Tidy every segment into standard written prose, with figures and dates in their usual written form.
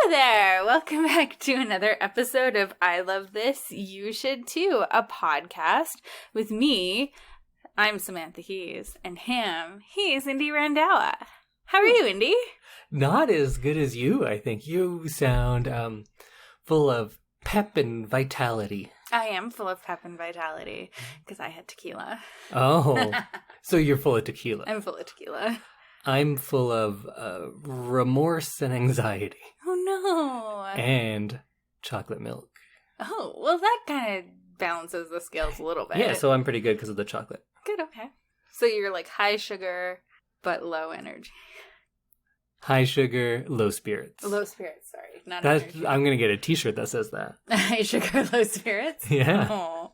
there! Welcome back to another episode of I Love This, You Should Too, a podcast with me. I'm Samantha Hees, and him, he's Indy Randawa. How are you, Indy? Not as good as you, I think. You sound full of pep and vitality. I am full of pep and vitality, because I had tequila. Oh, so you're full of tequila. I'm full of tequila. I'm full of remorse and anxiety. Oh, no. And chocolate milk. Oh, well, that kind of balances the scales a little bit. Yeah, so I'm pretty good because of the chocolate. Good, okay. So you're like high sugar, but low energy. High sugar, low spirits. Low spirits, sorry. Not energy. I'm going to get a t-shirt that says that. High sugar, low spirits? Yeah. Oh.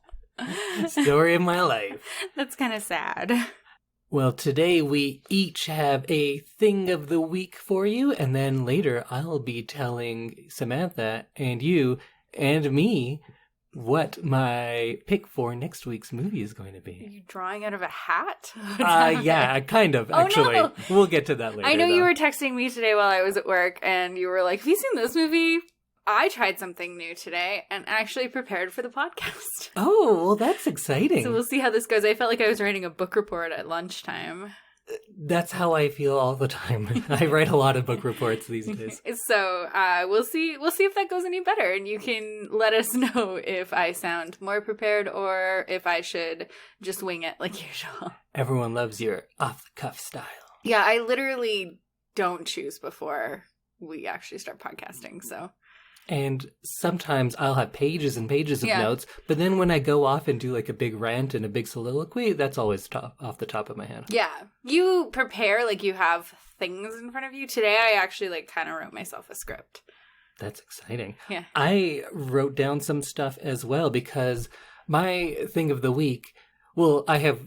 Story of my life. That's kind of sad. Well, today we each have a thing of the week for you, and then later I'll be telling Samantha and you and me what my pick for next week's movie is going to Are be. you drawing out of a hat? Yeah, kind of, actually. Oh, no. We'll get to that later. I know though. you were texting me today while I was at work, and you were like, have you seen this movie? I tried something new today and actually prepared for the podcast. Oh, well, that's exciting. So we'll see how this goes. I felt like I was writing a book report at lunchtime. That's how I feel all the time. I write a lot of book reports these days. So we'll see if that goes any better, and you can let us know if I sound more prepared or if I should just wing it like usual. Everyone loves your off-the-cuff style. Yeah, I literally don't choose before we actually start podcasting, so... And sometimes I'll have pages and pages of notes, but then when I go off and do like a big rant and a big soliloquy, that's always off the top of my head. Yeah. You prepare, like you have things in front of you. Today I actually like kind of wrote myself a script. That's exciting. Yeah. I wrote down some stuff as well because my thing of the week, well, I have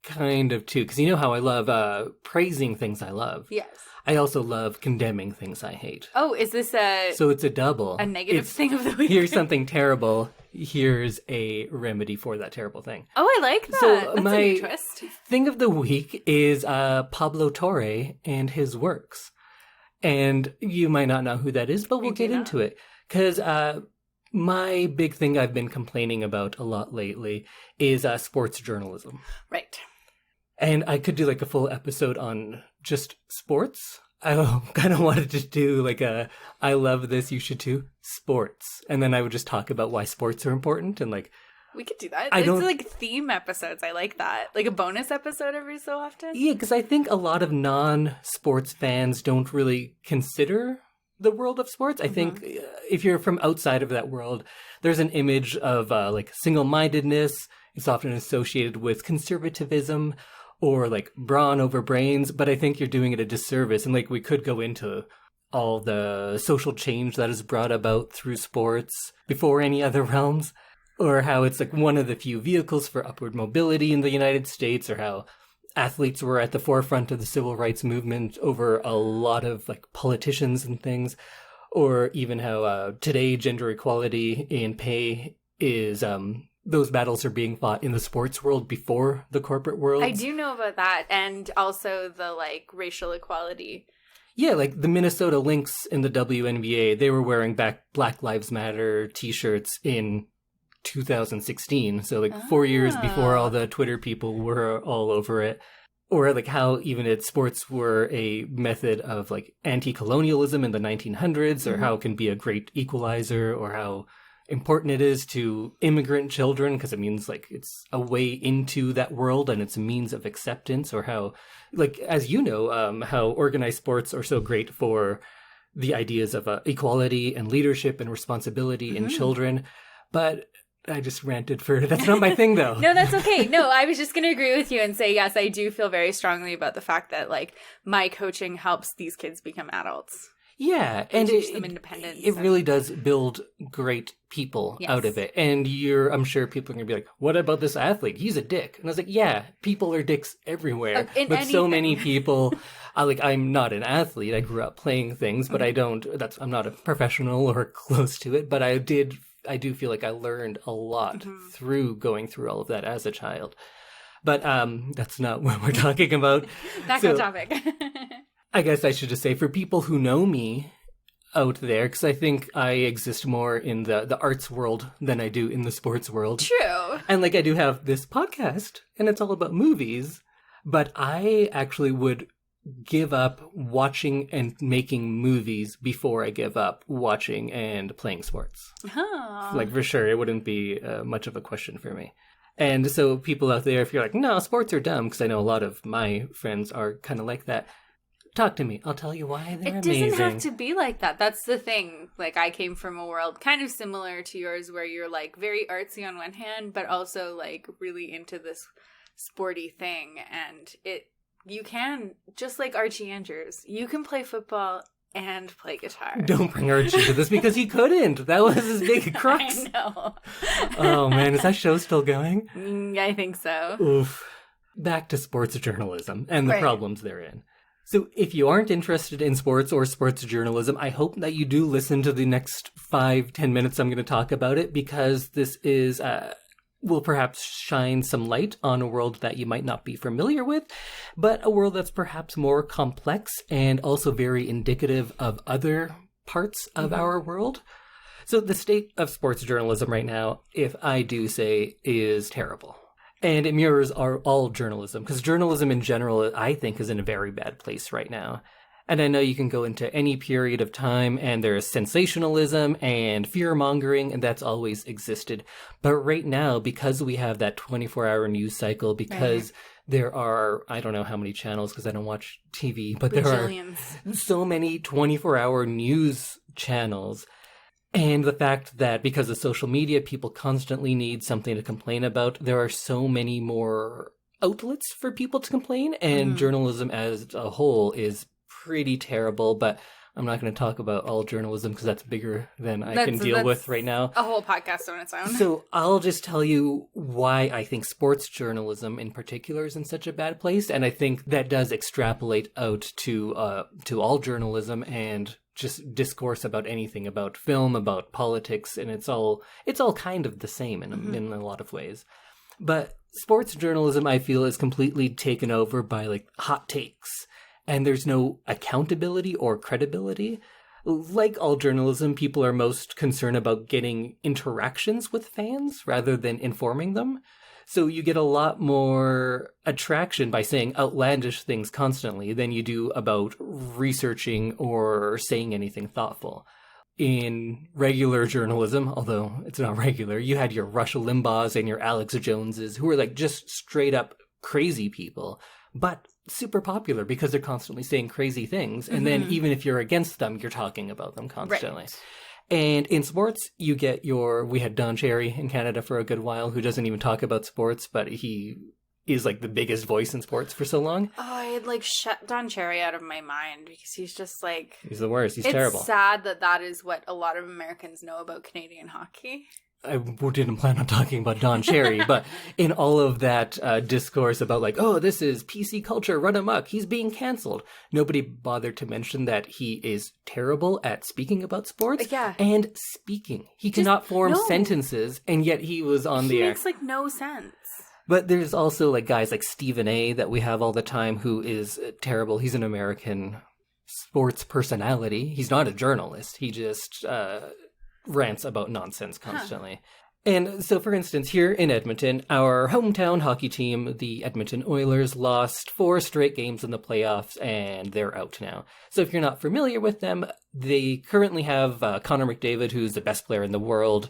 kind of two, because you know how I love praising things I love. Yes. I also love condemning things I hate. Oh, is this So it's a double. a negative thing of the week? Here's something terrible. Here's a remedy for that terrible thing. Oh, I like that. So That's my a new twist. thing of the week is Pablo Torre and his works. And you might not know who that is, but we'll get into it. Because my big thing I've been complaining about a lot lately is sports journalism. Right. And I could do like a full episode on just sports. I kind of wanted to do like I love this, you should too, sports. And then I would just talk about why sports are important and like... We could do that. It's like theme episodes. I like that. Like a bonus episode every so often. Yeah, because I think a lot of non-sports fans don't really consider the world of sports. I think if you're from outside of that world, there's an image of like single-mindedness. It's often associated with conservatism or like brawn over brains, but I think you're doing it a disservice. And like we could go into all the social change that is brought about through sports before any other realms, or how it's like one of the few vehicles for upward mobility in the United States, or how athletes were at the forefront of the civil rights movement over a lot of like politicians and things, or even how today gender equality in pay is those battles are being fought in the sports world before the corporate world. I do know about that, and also the like racial equality. Yeah, like the Minnesota Lynx in the WNBA, they were wearing Black Lives Matter t-shirts in 2016, so like 4 years before all the Twitter people were all over it. Or like how even sports were a method of like anti-colonialism in the 1900s, or how it can be a great equalizer, or how important it is to immigrant children because it means like it's a way into that world and it's a means of acceptance, or how, like, as you know, how organized sports are so great for the ideas of equality and leadership and responsibility in children. But I just ranted for that's not my thing though. No, that's okay. No, I was just going to agree with you and say, yes, I do feel very strongly about the fact that like my coaching helps these kids become adults. Yeah, and teach them independence. It really does build great people out of it. And I'm sure people are going to be like, what about this athlete? He's a dick. And I was like, yeah, people are dicks everywhere. But so many people, I'm not an athlete. I grew up playing things, but I'm not a professional or close to it. But I do feel like I learned a lot through going through all of that as a child. But that's not what we're talking about. Back on topic. I guess I should just say, for people who know me, out there because I think I exist more in the arts world than I do in the sports world. True. And like I do have this podcast and it's all about movies, but I actually would give up watching and making movies before I give up watching and playing sports. Oh. Like for sure, it wouldn't be much of a question for me. And so people out there, if you're like, no, sports are dumb, because I know a lot of my friends are kind of like that, talk to me. I'll tell you why they're amazing. It doesn't have to be like that. That's the thing. Like, I came from a world kind of similar to yours where you're, like, very artsy on one hand, but also, like, really into this sporty thing. And you can, just like Archie Andrews, you can play football and play guitar. Don't bring Archie to this because he couldn't. That was his big crux. I know. Oh, man. Is that show still going? I think so. Oof. Back to sports journalism and the problems therein. So if you aren't interested in sports or sports journalism, I hope that you do listen to the next 5-10 minutes I'm going to talk about it, because this is will perhaps shine some light on a world that you might not be familiar with, but a world that's perhaps more complex and also very indicative of other parts of our world. So the state of sports journalism right now, if I do say, is terrible. And it mirrors all journalism, because journalism in general, I think, is in a very bad place right now. And I know you can go into any period of time and there's sensationalism and fear-mongering, and that's always existed. But right now, because we have that 24-hour news cycle, because there are, I don't know how many channels because I don't watch TV, but there are so many 24-hour news channels. And the fact that because of social media, people constantly need something to complain about, there are so many more outlets for people to complain, and journalism as a whole is pretty terrible. But I'm not going to talk about all journalism because that's bigger than I can deal with right now. A whole podcast on its own. So I'll just tell you why I think sports journalism in particular is in such a bad place, and I think that does extrapolate out to all journalism and just discourse about anything, about film, about politics, and it's all kind of the same in a lot of ways. But sports journalism, I feel, is completely taken over by like hot takes, and there's no accountability or credibility. Like all journalism, people are most concerned about getting interactions with fans rather than informing them. So you get a lot more attraction by saying outlandish things constantly than you do about researching or saying anything thoughtful. In regular journalism, although it's not regular, you had your Rush Limbaughs and your Alex Joneses, who were like just straight up crazy people, but super popular because they're constantly saying crazy things. And then even if you're against them, you're talking about them constantly. Right. And in sports, you get we had Don Cherry in Canada for a good while, who doesn't even talk about sports, but he is like the biggest voice in sports for so long. Oh, I had like shut Don Cherry out of my mind because he's just like... He's the worst. He's terrible. It's sad that is what a lot of Americans know about Canadian hockey. I didn't plan on talking about Don Cherry, but in all of that discourse about like, oh, this is PC culture run amok, he's being canceled, nobody bothered to mention that he is terrible at speaking about sports and speaking. He cannot form sentences, and yet he was on the air. He makes like no sense. But there's also like guys like Stephen A. that we have all the time who is terrible. He's an American sports personality. He's not a journalist. He just... rants about nonsense constantly. And so, for instance, here in Edmonton, our hometown hockey team, the Edmonton Oilers, lost 4 straight games in the playoffs, and they're out now. So if you're not familiar with them, they currently have Connor McDavid, who's the best player in the world,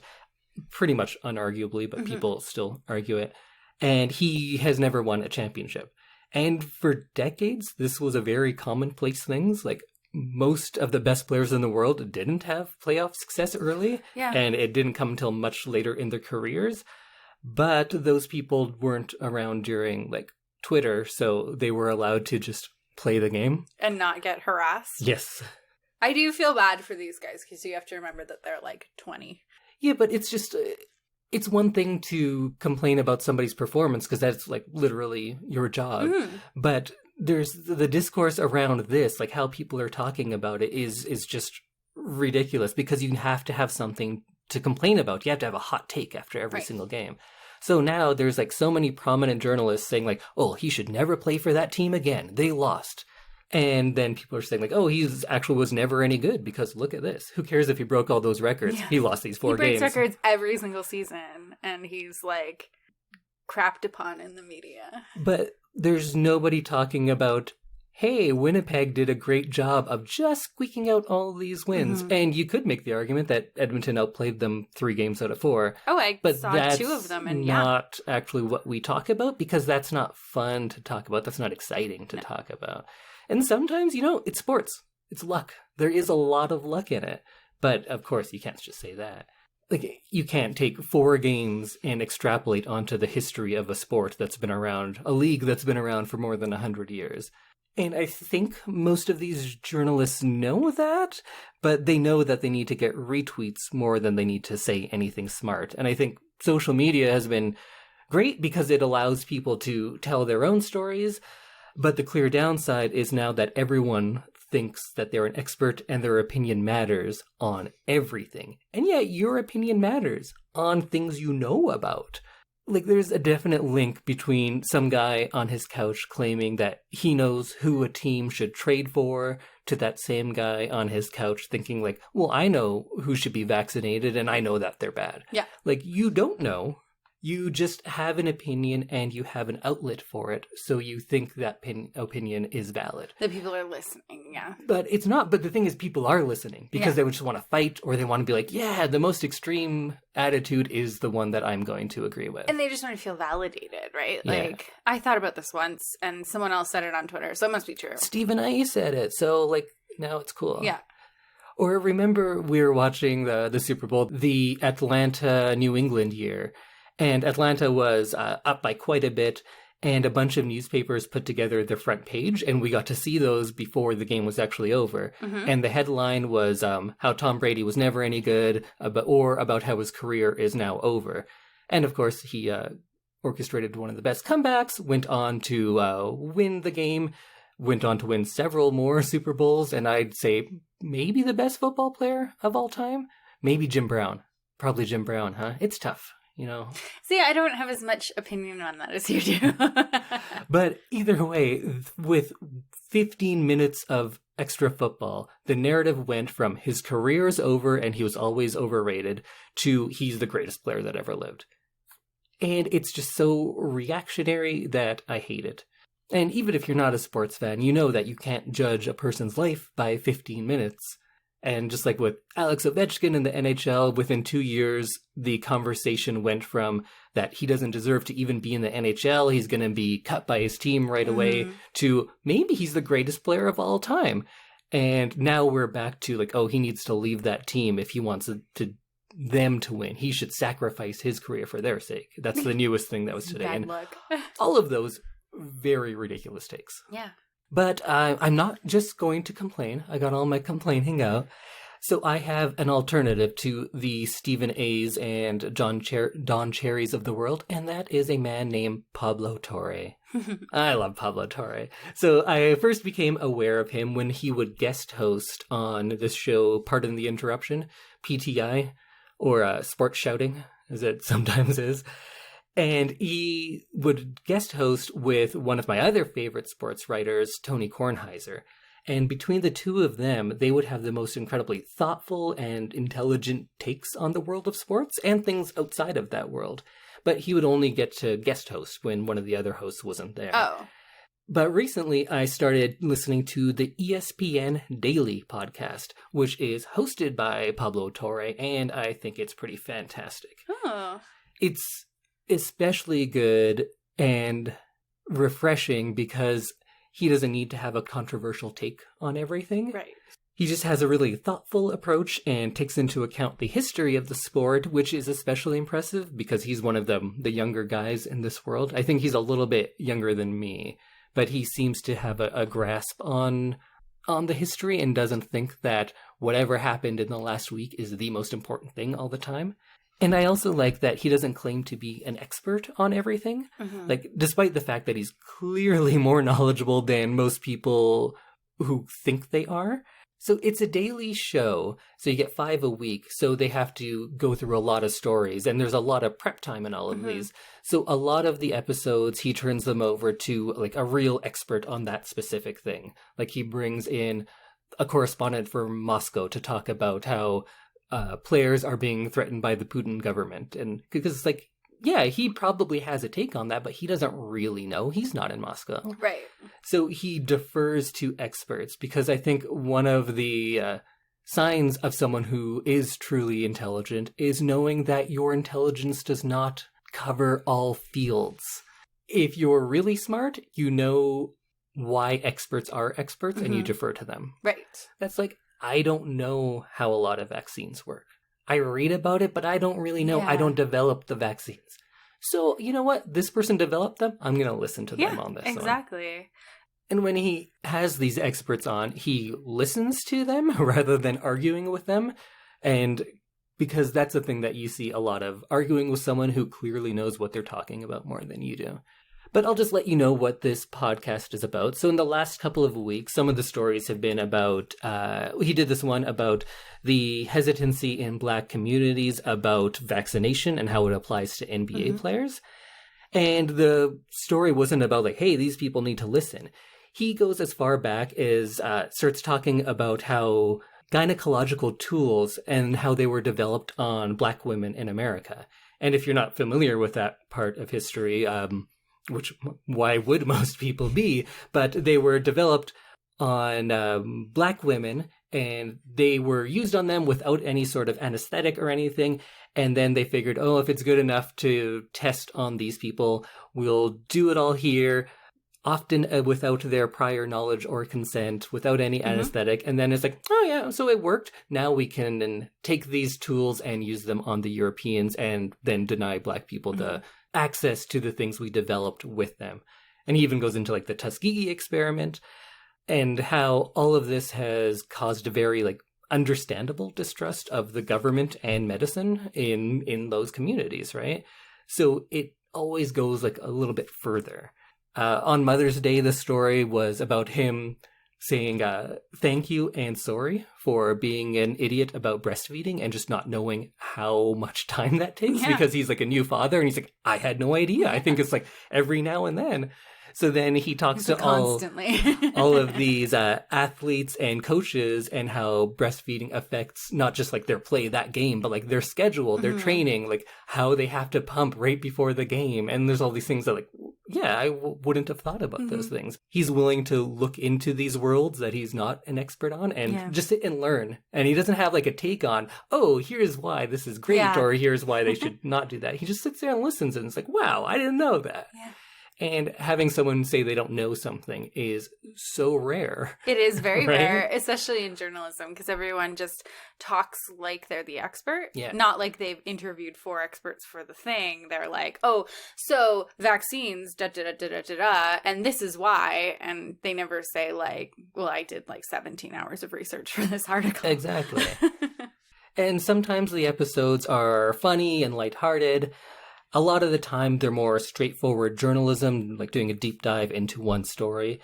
pretty much unarguably, but people still argue it. And he has never won a championship. And for decades, this was a very commonplace thing. Like, most of the best players in the world didn't have playoff success early, and it didn't come until much later in their careers. But those people weren't around during like Twitter, so they were allowed to just play the game and not get harassed. Yes, I do feel bad for these guys because you have to remember that they're like 20. Yeah, but it's just it's one thing to complain about somebody's performance because that's like literally your job, but there's the discourse around this, like how people are talking about it is just ridiculous because you have to have something to complain about. You have to have a hot take after every single game. So now there's like so many prominent journalists saying like, oh, he should never play for that team again. They lost. And then people are saying like, oh, he's actually was never any good because look at this. Who cares if he broke all those records? Yeah. He lost these 4 games. He breaks records every single season, and he's like crapped upon in the media. But there's nobody talking about, hey, Winnipeg did a great job of just squeaking out all these wins. Mm-hmm. And you could make the argument that Edmonton outplayed them 3 games out of 4. Oh, I saw 2 of them. And not actually what we talk about, because that's not fun to talk about. That's not exciting to talk about. And sometimes, it's sports. It's luck. There is a lot of luck in it. But, of course, you can't just say that. Like, you can't take 4 games and extrapolate onto the history of a sport that's been around, a league that's been around for more than 100 years. And I think most of these journalists know that, but they know that they need to get retweets more than they need to say anything smart. And I think social media has been great because it allows people to tell their own stories. But the clear downside is now that everyone thinks that they're an expert and their opinion matters on everything. And yet your opinion matters on things you know about. Like, there's a definite link between some guy on his couch claiming that he knows who a team should trade for to that same guy on his couch thinking like, well, I know who should be vaccinated and I know that they're bad. Yeah. Like, you don't know. You just have an opinion and you have an outlet for it, so you think that opinion is valid. That people are listening, yeah. But it's not. But the thing is, people are listening because they just want to fight, or they want to be like, yeah, the most extreme attitude is the one that I'm going to agree with. And they just want to feel validated, right? Yeah. Like, I thought about this once, and someone else said it on Twitter, so it must be true. Stephen A. said it, so, like, now it's cool. Yeah. Or remember we were watching the Super Bowl, the Atlanta-New England year, and Atlanta was up by quite a bit, and a bunch of newspapers put together the front page, and we got to see those before the game was actually over. Mm-hmm. And the headline was how Tom Brady was never any good, or about how his career is now over. And of course, he orchestrated one of the best comebacks, went on to win the game, went on to win several more Super Bowls, and I'd say maybe the best football player of all time? Maybe Jim Brown. Probably Jim Brown, huh? It's tough. See, I don't have as much opinion on that as you do. But either way, with 15 minutes of extra football, the narrative went from his career is over and he was always overrated to he's the greatest player that ever lived. And it's just so reactionary that I hate it. And even if you're not a sports fan, you know that you can't judge a person's life by 15 minutes. And just like with Alex Ovechkin in the NHL, within 2 years, the conversation went from that he doesn't deserve to even be in the NHL, he's going to be cut by his team right away, to maybe he's the greatest player of all time. And now we're back to like, oh, he needs to leave that team if he wants them to win. He should sacrifice his career for their sake. That's the newest thing that was today. Bad and luck. all of those very ridiculous takes. Yeah. But I'm not just going to complain. I got all my complaining out. So I have an alternative to the Stephen A's and Don Cherry's of the world, and that is a man named Pablo Torre. I love Pablo Torre. So I first became aware of him when he would guest host on this show, Pardon the Interruption, PTI, or Sports Shouting, as it sometimes is. And he would guest host with one of my other favorite sports writers, Tony Kornheiser. And between the two of them, they would have the most incredibly thoughtful and intelligent takes on the world of sports and things outside of that world. But he would only get to guest host when one of the other hosts wasn't there. Oh. But recently, I started listening to the ESPN Daily podcast, which is hosted by Pablo Torre, and I think it's pretty fantastic. Oh. It's especially good and refreshing because he doesn't need to have a controversial take on everything. Right. He just has a really thoughtful approach and takes into account the history of the sport, which is especially impressive because he's one of the younger guys in this world. I think he's a little bit younger than me, but he seems to have a grasp on the history and doesn't think that whatever happened in the last week is the most important thing all the time. And I also like that he doesn't claim to be an expert on everything. Mm-hmm. Like, despite the fact that he's clearly more knowledgeable than most people who think they are. So it's a daily show, so you get 5 a week, so they have to go through a lot of stories, and there's a lot of prep time in all of these. So a lot of the episodes, he turns them over to like a real expert on that specific thing. Like he brings in a correspondent from Moscow to talk about how players are being threatened by the Putin government. And because it's like, yeah, he probably has a take on that, but he doesn't really know. He's not in Moscow. Right. So he defers to experts because I think one of the signs of someone who is truly intelligent is knowing that your intelligence does not cover all fields. If you're really smart, you know why experts are experts and you defer to them. Right. That's like, I don't know how a lot of vaccines work. I read about it, but I don't really know. Yeah. I don't develop the vaccines. So, you know what? This person developed them. I'm going to listen to them on this one. Exactly. And when he has these experts on, he listens to them rather than arguing with them. And because that's the thing that you see a lot of, arguing with someone who clearly knows what they're talking about more than you do. But I'll just let you know what this podcast is about. So in the last couple of weeks, some of the stories have been about, he did this one about the hesitancy in Black communities about vaccination and how it applies to NBA players. And the story wasn't about like, hey, these people need to listen. He goes as far back as starts talking about how gynecological tools and how they were developed on Black women in America. And if you're not familiar with that part of history, which why would most people be, but they were developed on Black women and they were used on them without any sort of anesthetic or anything. And then they figured, oh, if it's good enough to test on these people, we'll do it all here, often without their prior knowledge or consent, without any anesthetic. And then it's like, oh yeah, so it worked. Now we can take these tools and use them on the Europeans and then deny Black people the access to the things we developed with them. And he even goes into like the Tuskegee experiment and how all of this has caused a very like understandable distrust of the government and medicine in those communities, right? So it always goes like a little bit further. On Mother's Day, the story was about him saying thank you and sorry for being an idiot about breastfeeding and just not knowing how much time that takes because he's like a new father and he's like, I had no idea. I think it's like every now and then. So then he talks to all of these athletes and coaches and how breastfeeding affects not just like their play that game, but like their schedule, their training, like how they have to pump right before the game. And there's all these things that like, yeah, I wouldn't have thought about those things. He's willing to look into these worlds that he's not an expert on and just sit and learn. And he doesn't have like a take on, oh, here's why this is great or here's why they should not do that. He just sits there and listens and it's like, wow, I didn't know that. Yeah. And having someone say they don't know something is so rare. It is very rare, especially in journalism, because everyone just talks like they're the expert. Yeah. Not like they've interviewed 4 experts for the thing. They're like, oh, so vaccines, da-da-da-da-da-da, and this is why. And they never say like, well, I did like 17 hours of research for this article. Exactly. And sometimes the episodes are funny and lighthearted. A lot of the time, they're more straightforward journalism, like doing a deep dive into one story.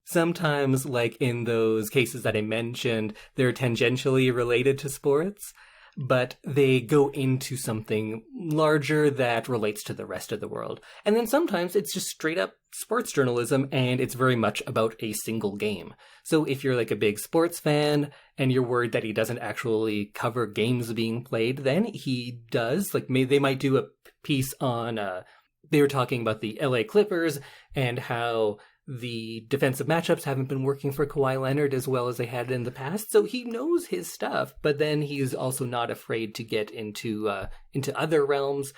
Sometimes, like in those cases that I mentioned, they're tangentially related to sports, but they go into something larger that relates to the rest of the world. And then sometimes it's just straight up sports journalism, and it's very much about a single game. So if you're like a big sports fan and you're worried that he doesn't actually cover games being played, then he does. Like they might do a piece on, they were talking about the LA Clippers and how the defensive matchups haven't been working for Kawhi Leonard as well as they had in the past. So he knows his stuff, but then he's also not afraid to get into other realms.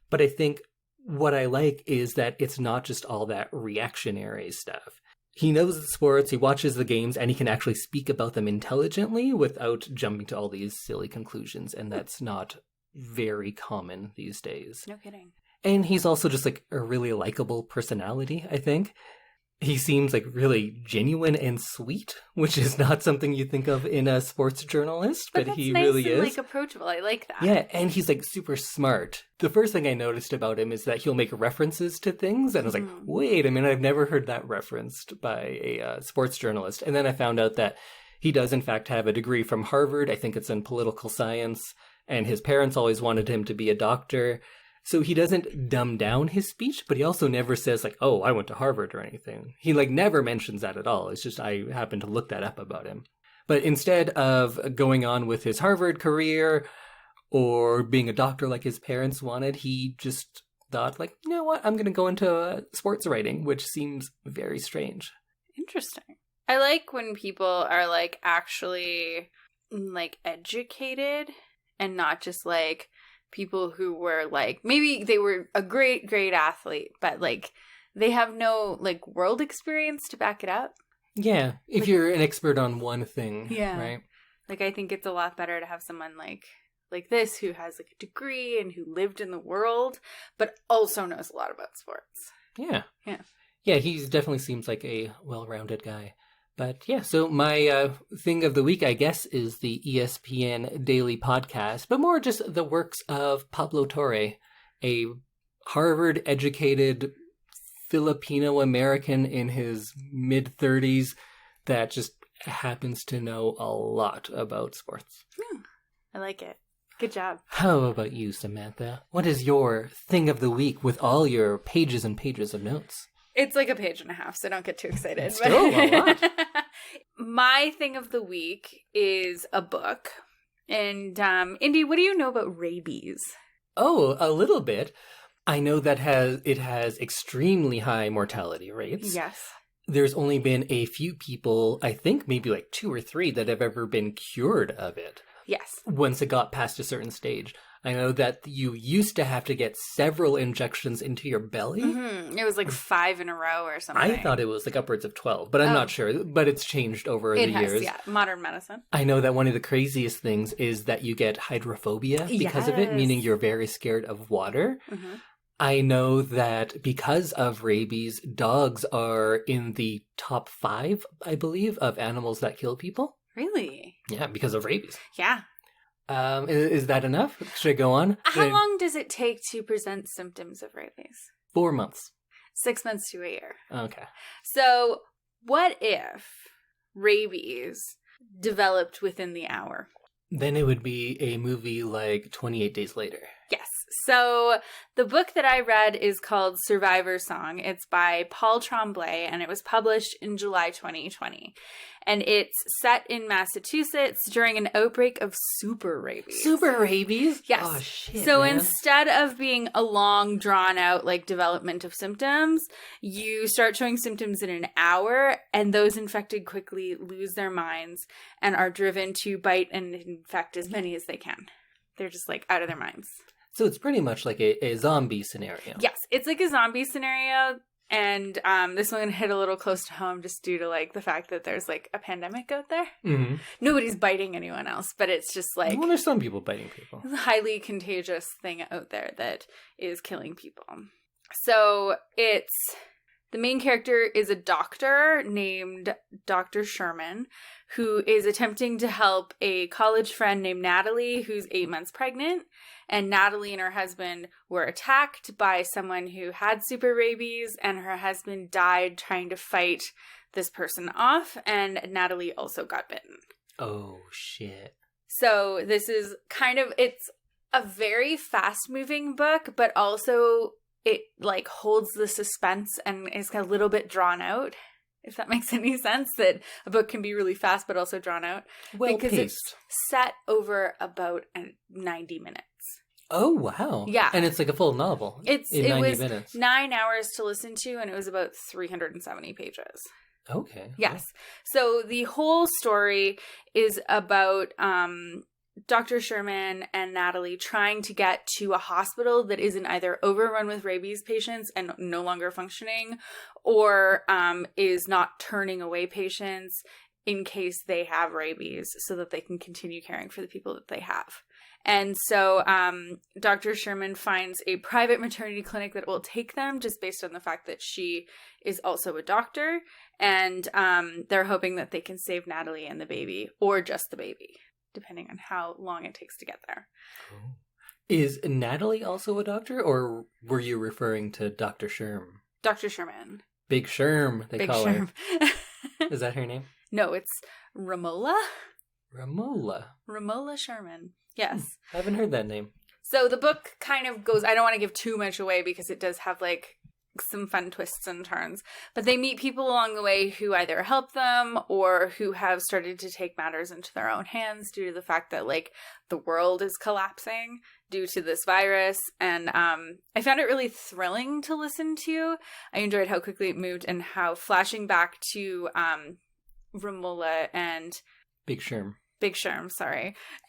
But I think what I like is that it's not just all that reactionary stuff. He knows the sports, he watches the games, and he can actually speak about them intelligently without jumping to all these silly conclusions. And that's not very common these days. No kidding. And he's also just like a really likable personality, I think. He seems like really genuine and sweet, which is not something you think of in a sports journalist, but he nice really and, is. Like approachable. I like that. Yeah, and he's like super smart. The first thing I noticed about him is that he'll make references to things, and I was like, wait a minute, I've never heard that referenced by a sports journalist. And then I found out that He does, in fact, have a degree from Harvard. I think it's in political science. And his parents always wanted him to be a doctor. So he doesn't dumb down his speech, but he also never says, like, oh, I went to Harvard or anything. He, like, never mentions that at all. It's just I happened to look that up about him. But instead of going on with his Harvard career or being a doctor like his parents wanted, he just thought, like, you know what, I'm going to go into sports writing, which seems very strange. Interesting. I like when people are, like, actually, like, educated and not just, like, people who were, like, maybe they were a great, great athlete, but, like, they have no, like, world experience to back it up. Yeah, if like, you're an expert on one thing, yeah, right? Like, I think it's a lot better to have someone like this who has, like, a degree and who lived in the world, but also knows a lot about sports. Yeah. Yeah. Yeah, he definitely seems like a well-rounded guy. But yeah, so my thing of the week, I guess, is the ESPN Daily Podcast, but more just the works of Pablo Torre, a Harvard-educated Filipino-American in his mid-30s that just happens to know a lot about sports. I like it. Good job. How about you, Samantha? What is your thing of the week with all your pages and pages of notes? It's like a page and a half, so don't get too excited. Still a lot. My thing of the week is a book. And, Indy, what do you know about rabies? Oh, a little bit. I know that it has extremely high mortality rates. Yes. There's only been a few people, I think maybe like 2 or 3, that have ever been cured of it. Yes. Once it got past a certain stage. I know that you used to have to get several injections into your belly. Mm-hmm. It was like 5 in a row or something. I thought it was like upwards of 12, but I'm not sure. But it's changed over the years. Yeah, modern medicine. I know that one of the craziest things is that you get hydrophobia because of it, meaning you're very scared of water. Mm-hmm. I know that because of rabies, dogs are in the top 5, I believe, of animals that kill people. Really? Yeah, because of rabies. Yeah. Is that enough? Should I go on? How long does it take to present symptoms of rabies? 4 months. 6 months to a year. Okay. So what if rabies developed within the hour? Then it would be a movie like 28 Days Later. Yes. So the book that I read is called Survivor Song. It's by Paul Tremblay, and it was published in July 2020. And it's set in Massachusetts during an outbreak of super-rabies. Super-rabies? Yes. Oh, shit, So man. instead of being a long, drawn-out, like, development of symptoms, you start showing symptoms in an hour, and those infected quickly lose their minds and are driven to bite and infect as many as they can. They're just, like, out of their minds. So it's pretty much like a zombie scenario. Yes, it's like a zombie scenario, and this one hit a little close to home just due to, like, the fact that there's, like, a pandemic out there. Mm-hmm. Nobody's biting anyone else, but it's just, like... Well, there's some people biting people. It's a highly contagious thing out there that is killing people. So it's... The main character is a doctor named Dr. Sherman, who is attempting to help a college friend named Natalie, who's 8 months pregnant. And Natalie and her husband were attacked by someone who had super-rabies, and her husband died trying to fight this person off, and Natalie also got bitten. Oh, shit. So this is kind of, it's a very fast-moving book, but also it, like, holds the suspense and is a little bit drawn out, if that makes any sense, that a book can be really fast but also drawn out. Well because paced. It's set over about 90 minutes. Oh, wow. Yeah. And it's like a full novel It was minutes. 9 hours to listen to, and it was about 370 pages. Okay. Yes. So the whole story is about Dr. Sherman and Natalie trying to get to a hospital that isn't either overrun with rabies patients and no longer functioning, or is not turning away patients in case they have rabies so that they can continue caring for the people that they have. And so Dr. Sherman finds a private maternity clinic that will take them just based on the fact that she is also a doctor. And they're hoping that they can save Natalie and the baby, or just the baby, depending on how long it takes to get there. Oh. Is Natalie also a doctor, or were you referring to Dr. Sherm? Dr. Sherman. Big Sherm, they Big call Sherm. her. Is that her name? No, it's Romola? Romola. Sherman. Yes. I haven't heard that name. So the book kind of goes, I don't want to give too much away because it does have like some fun twists and turns, but they meet people along the way who either help them or who have started to take matters into their own hands due to the fact that like the world is collapsing due to this virus. And I found it really thrilling to listen to. I enjoyed how quickly it moved and how flashing back to Romola and Big Sherm,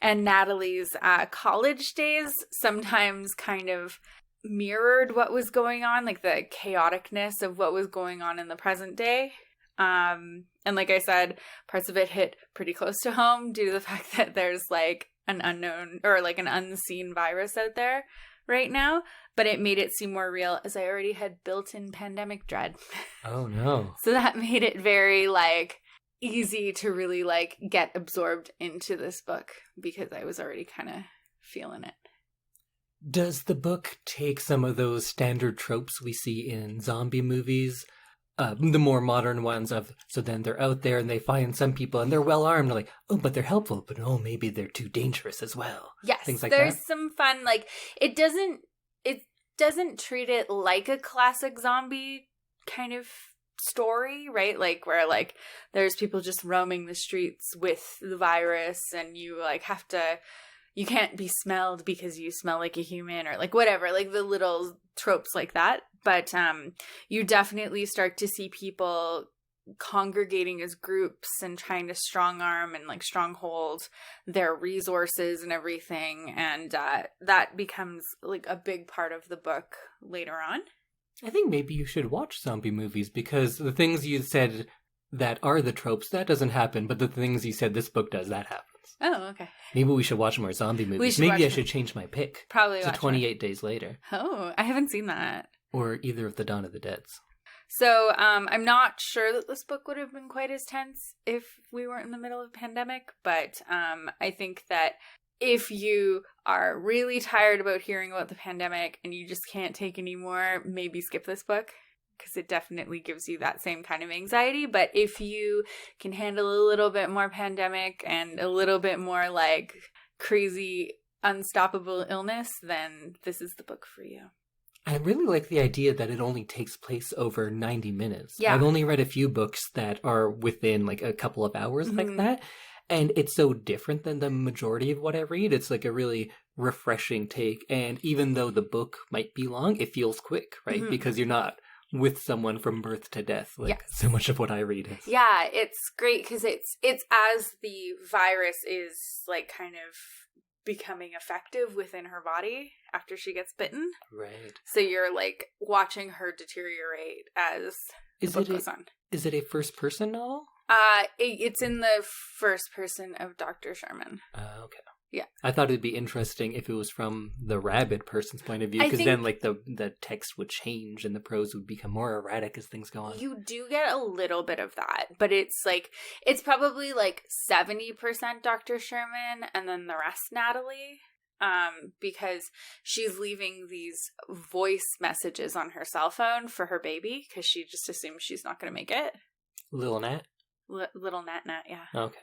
and Natalie's college days sometimes kind of mirrored what was going on, like the chaoticness of what was going on in the present day. And like I said, parts of it hit pretty close to home due to the fact that there's like an unknown or like an unseen virus out there right now, but it made it seem more real as I already had built-in pandemic dread. Oh no. So that made it very like easy to really like get absorbed into this book because I was already kind of feeling it. Does the book take some of those standard tropes we see in zombie movies, the more modern ones of, so then they're out there and they find some people and they're well armed, like, oh, but they're helpful, but oh, maybe they're too dangerous as well. Yes, things like there's that. some fun, like, it doesn't treat it like a classic zombie kind of story, right? Like where like there's people just roaming the streets with the virus and you like have to, you can't be smelled because you smell like a human or like whatever, like the little tropes like that. But you definitely start to see people congregating as groups and trying to strong arm and like stronghold their resources and everything. And that becomes like a big part of the book later on. I think maybe you should watch zombie movies because the things you said that are the tropes, that doesn't happen. But the things you said this book does, that happens. Oh, okay. Maybe we should watch more zombie movies. Maybe I should change my pick. Probably to 28 Days Later. Oh, I haven't seen that. Or either of the Dawn of the Deads. So I'm not sure that this book would have been quite as tense if we weren't in the middle of a pandemic. But I think that if you are really tired about hearing about the pandemic and you just can't take any more, maybe skip this book. Because it definitely gives you that same kind of anxiety. But if you can handle a little bit more pandemic and a little bit more like crazy, unstoppable illness, then this is the book for you. I really like the idea that it only takes place over 90 minutes. Yeah. I've only read a few books that are within like a couple of hours like that. And it's so different than the majority of what I read. It's like a really refreshing take. And even though the book might be long, it feels quick, right? Because you're not with someone from birth to death, like so much of what I read is. Yeah, it's great because it's as the virus is like kind of becoming effective within her body after she gets bitten. Right. So you're like watching her deteriorate as the book goes on. Is it a first person novel? It's in the first person of Dr. Sherman. Okay. Yeah. I thought it'd be interesting if it was from the rabid person's point of view, because then like the text would change and the prose would become more erratic as things go on. You do get a little bit of that, but it's like, it's probably like 70% Dr. Sherman and then the rest Natalie, because she's leaving these voice messages on her cell phone for her baby because she just assumes she's not going to make it. Little Nat? Little Nat, yeah. Okay.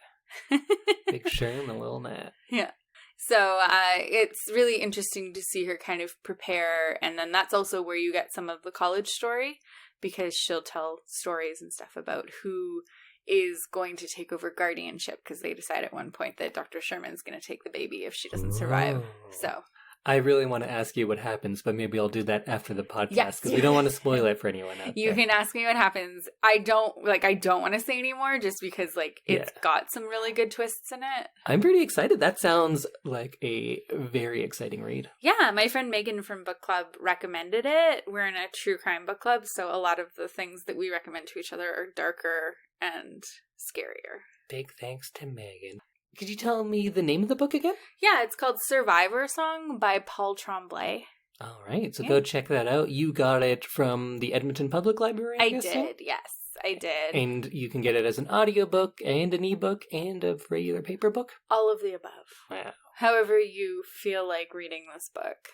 Big Sherm and Little Nat. Yeah. So it's really interesting to see her kind of prepare. And then that's also where you get some of the college story because she'll tell stories and stuff about who is going to take over guardianship because they decide at one point that Dr. Sherman's going to take the baby if she doesn't survive. So I really want to ask you what happens, but maybe I'll do that after the podcast because we don't want to spoil it for anyone out there. You can ask me what happens. I don't want to say anymore just because like it's got some really good twists in it. I'm pretty excited. That sounds like a very exciting read. Yeah, my friend Megan from book club recommended it. We're in a true crime book club, so a lot of the things that we recommend to each other are darker and scarier. Big thanks to Megan. Could you tell me the name of the book again? Yeah, it's called Survivor Song by Paul Tremblay. All right, so go check that out. You got it from the Edmonton Public Library, I guess, did, yes, I did. And you can get it as an audiobook and an ebook and a regular paper book? All of the above. Wow. However you feel like reading this book.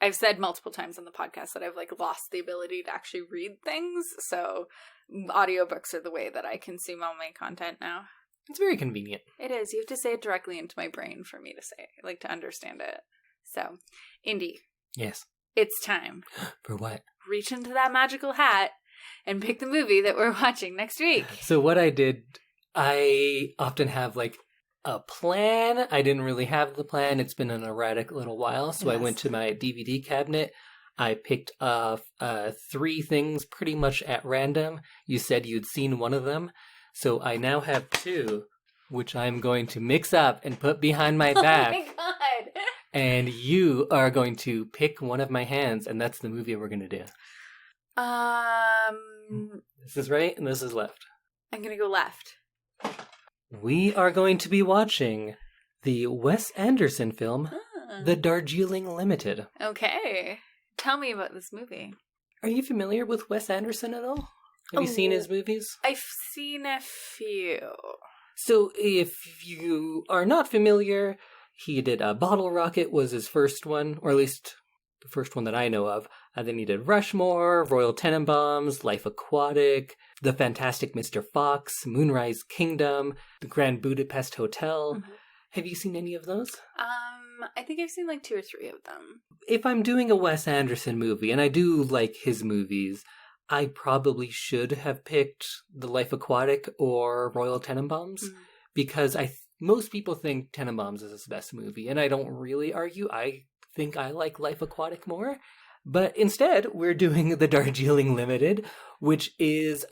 I've said multiple times on the podcast that I've like lost the ability to actually read things, so audiobooks are the way that I consume all my content now. It's very convenient. It is. You have to say it directly into my brain for me to say, like, to understand it. So, Indy. Yes. It's time. For what? Reach into that magical hat and pick the movie that we're watching next week. So what I did, I often have like a plan. I didn't really have the plan. It's been an erratic little while. So I went to my DVD cabinet. I picked 3 things pretty much at random. You said you'd seen one of them. So I now have 2, which I'm going to mix up and put behind my back. Oh my God. And you are going to pick one of my hands, and that's the movie we're going to do. This is right, and this is left. I'm going to go left. We are going to be watching the Wes Anderson film, The Darjeeling Limited. Okay. Tell me about this movie. Are you familiar with Wes Anderson at all? Have you seen his movies? I've seen a few. So if you are not familiar, he did Bottle Rocket was his first one, or at least the first one that I know of. Then he did Rushmore, Royal Tenenbaums, Life Aquatic, The Fantastic Mr. Fox, Moonrise Kingdom, The Grand Budapest Hotel. Mm-hmm. Have you seen any of those? I think I've seen like 2 or 3 of them. If I'm doing a Wes Anderson movie, and I do like his movies, I probably should have picked The Life Aquatic or Royal Tenenbaums, because most people think Tenenbaums is his best movie, and I don't really argue. I think I like Life Aquatic more. But instead, we're doing The Darjeeling Limited, which is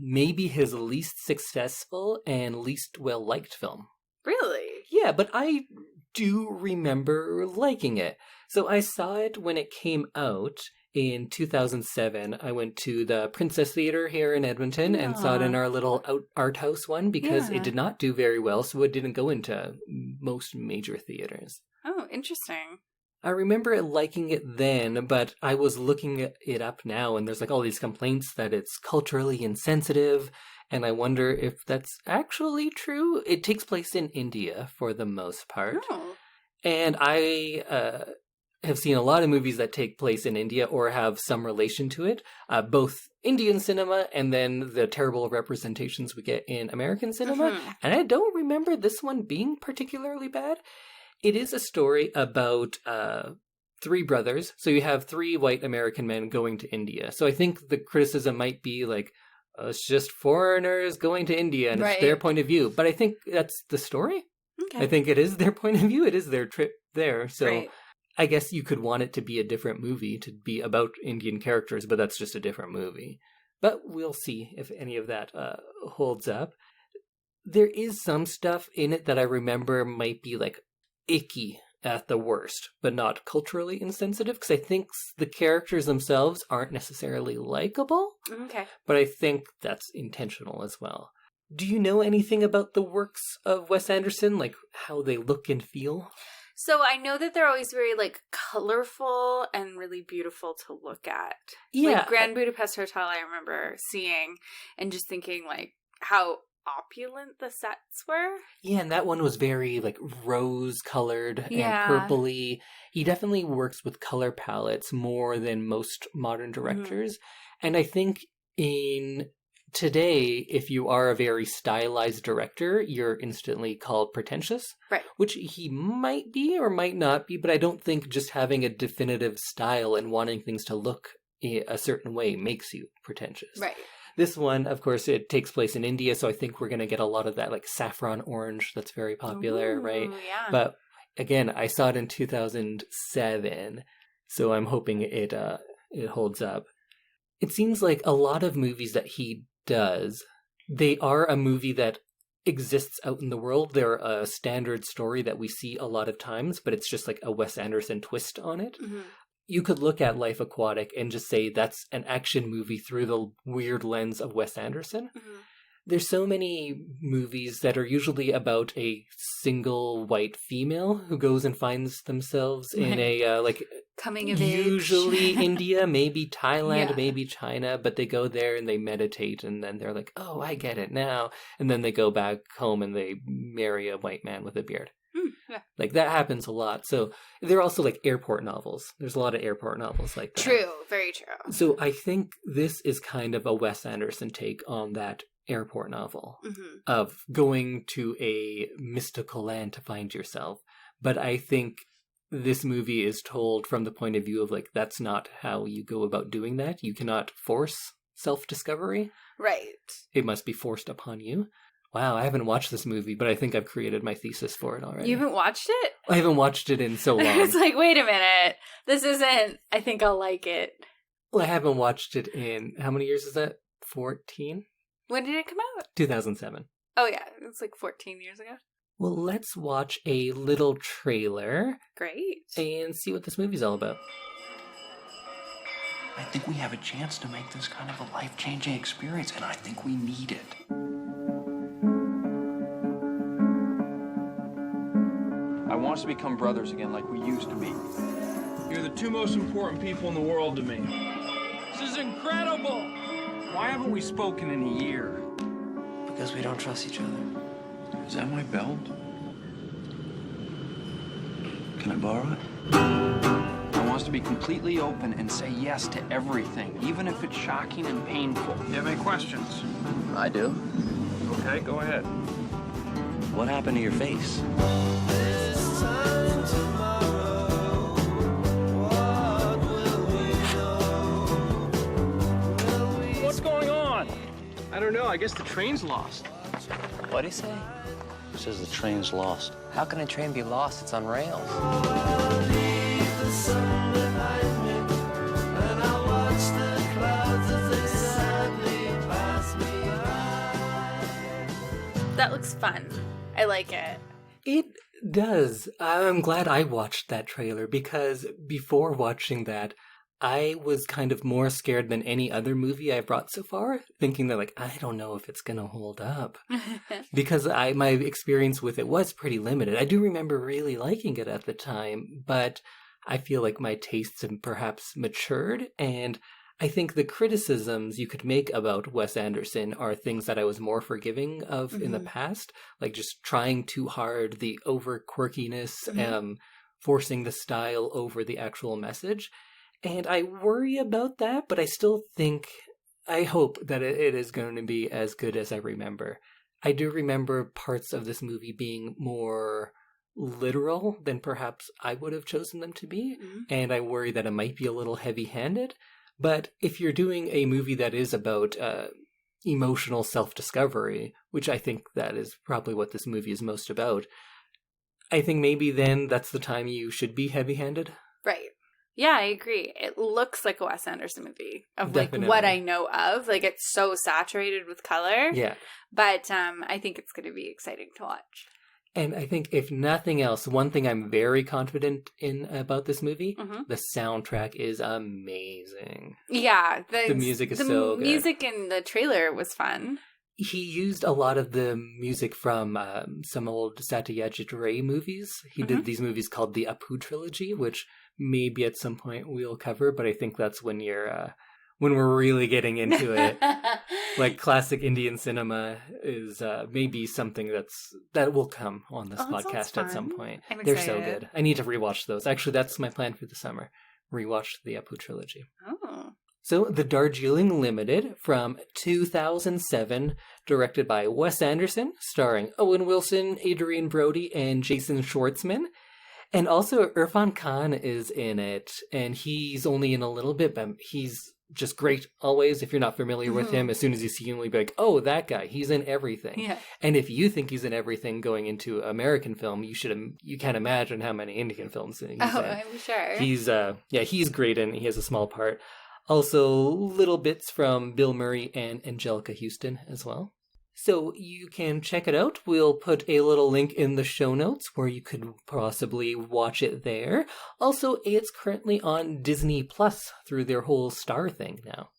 maybe his least successful and least well-liked film. Really? Yeah, but I do remember liking it. So I saw it when it came out in 2007. I went to the Princess Theater here in Edmonton and saw it in our little art house one because it did not do very well, so it didn't go into most major theaters. Oh, interesting. I remember liking it then, but I was looking it up now, and there's like all these complaints that it's culturally insensitive, and I wonder if that's actually true. It takes place in India for the most part. Oh. And I have seen a lot of movies that take place in India or have some relation to it, both Indian cinema and then the terrible representations we get in American cinema. Mm-hmm. And I don't remember this one being particularly bad. It is a story about 3 brothers. So you have 3 white American men going to India. So I think the criticism might be like, it's just foreigners going to India and it's their point of view. But I think that's the story. Okay. I think it is their point of view. It is their trip there. So I guess you could want it to be a different movie, to be about Indian characters, but that's just a different movie. But we'll see if any of that holds up. There is some stuff in it that I remember might be like icky at the worst, but not culturally insensitive, because I think the characters themselves aren't necessarily likable. Okay. But I think that's intentional as well. Do you know anything about the works of Wes Anderson, like how they look and feel? So I know that they're always very like colorful and really beautiful to look at. Yeah. Like Grand Budapest Hotel I remember seeing and just thinking like how opulent the sets were. Yeah, and that one was very like rose colored and purpley. He definitely works with color palettes more than most modern directors. Mm-hmm. And I think in today, if you are a very stylized director, you're instantly called pretentious. Right. Which he might be or might not be, but I don't think just having a definitive style and wanting things to look a certain way makes you pretentious. Right. This one, of course, it takes place in India, so I think we're going to get a lot of that like saffron orange that's very popular, right? Yeah. But again, I saw it in 2007, so I'm hoping it holds up. It seems like a lot of movies that he does, they are a movie that exists out in the world. They're a standard story that we see a lot of times, but it's just like a Wes Anderson twist on it. Mm-hmm. You could look at Life Aquatic and just say that's an action movie through the weird lens of Wes Anderson. Mm-hmm. There's so many movies that are usually about a single white female who goes and finds themselves in a like coming of usually age. India, maybe Thailand, maybe China, but they go there and they meditate and then they're like, oh, I get it now. And then they go back home and they marry a white man with a beard. Yeah. Like that happens a lot. So they're also like airport novels. There's a lot of airport novels like that. True. Very true. So I think this is kind of a Wes Anderson take on that airport novel of going to a mystical land to find yourself. But I think this movie is told from the point of view of, like, that's not how you go about doing that. You cannot force self-discovery. Right. It must be forced upon you. Wow, I haven't watched this movie, but I think I've created my thesis for it already. You haven't watched it? I haven't watched it in so long. It's like, wait a minute. This isn't, I think I'll like it. Well, I haven't watched it in, how many years is that? 14? When did it come out? 2007. Oh, yeah. It was like 14 years ago. Well, let's watch a little trailer. Great. And see what this movie's all about. I think we have a chance to make this kind of a life-changing experience, and I think we need it. I want us to become brothers again like we used to be. You're the two most important people in the world to me. This is incredible! Why haven't we spoken in a year? Because we don't trust each other. Is that my belt? Can I borrow it? I want us to be completely open and say yes to everything, even if it's shocking and painful. You have any questions? I do. Okay, go ahead. What happened to your face? What's going on? I don't know. I guess the train's lost. What'd he say? He says the train's lost. How can a train be lost? It's on rails. That looks fun. I like it. It does. I'm glad I watched that trailer, because before watching that, I was kind of more scared than any other movie I've brought so far, thinking that, like, I don't know if it's going to hold up. Because my experience with it was pretty limited. I do remember really liking it at the time, but I feel like my tastes have perhaps matured, and I think the criticisms you could make about Wes Anderson are things that I was more forgiving of in the past, like just trying too hard, the over quirkiness, forcing the style over the actual message. And I worry about that, but I hope that it is going to be as good as I remember. I do remember parts of this movie being more literal than perhaps I would have chosen them to be, and I worry that it might be a little heavy-handed. But if you're doing a movie that is about emotional self-discovery, which I think that is probably what this movie is most about, I think maybe then that's the time you should be heavy-handed. Right. Yeah, I agree. It looks like a Wes Anderson movie of Definitely. like what I know of. Like, it's so saturated with color. Yeah. But I think it's going to be exciting to watch. And I think, if nothing else, one thing I'm very confident in about this movie, the soundtrack is amazing. Yeah. The music is so good. The music in the trailer was fun. He used a lot of the music from some old Satyajit Ray movies. He did these movies called the Apu trilogy, which maybe at some point we'll cover, but I think that's when when we're really getting into it. Like, classic Indian cinema is maybe something that will come on this podcast at some point. They're so good. I need to rewatch those. Actually, that's my plan for the summer. Rewatch the Apu trilogy. Oh. So, The Darjeeling Limited from 2007, directed by Wes Anderson, starring Owen Wilson, Adrian Brody, and Jason Schwartzman. And also, Irfan Khan is in it, and he's only in a little bit, but he's just great always. If you're not familiar with him, as soon as you see him, you'll be like, oh, that guy, he's in everything. Yeah. And if you think he's in everything going into American film, you can't imagine how many Indian films he's in. I'm sure. He's great, and he has a small part. Also, little bits from Bill Murray and Angelica Houston as well. So you can check it out. We'll put a little link in the show notes where you could possibly watch it there. Also, it's currently on Disney Plus through their whole Star thing now.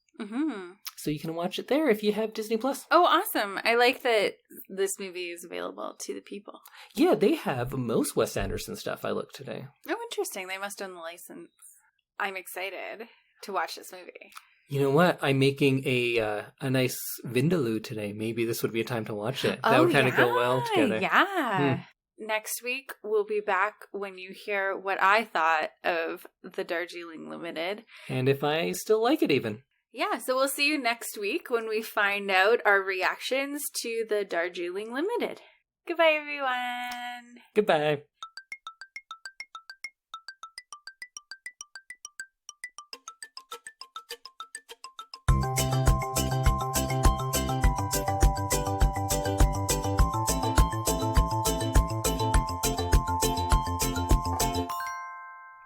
So you can watch it there if you have Disney Plus. Oh, awesome. I like that this movie is available to the people. Yeah, they have most Wes Anderson stuff, I looked today. Oh, interesting. They must own the license. I'm excited to watch this movie. You know what? I'm making a nice vindaloo today. Maybe this would be a time to watch it. That would kind of go well together. Yeah. Next week, we'll be back when you hear what I thought of the Darjeeling Limited. And if I still like it even. Yeah, so we'll see you next week when we find out our reactions to the Darjeeling Limited. Goodbye, everyone. Goodbye.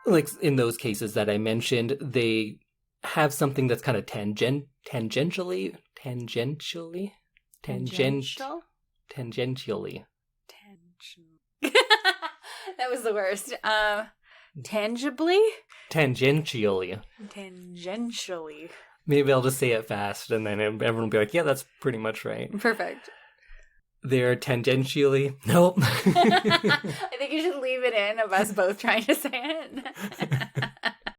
Like in those cases that I mentioned, they have something that's kind of tangentially. Tangential? Tangentially. That was the worst. Tangibly? Tangentially. Tangentially. Maybe I'll just say it fast and then everyone will be like, yeah, that's pretty much right. Perfect. They're tangentially. Nope. I think you should leave it in of us both trying to say it.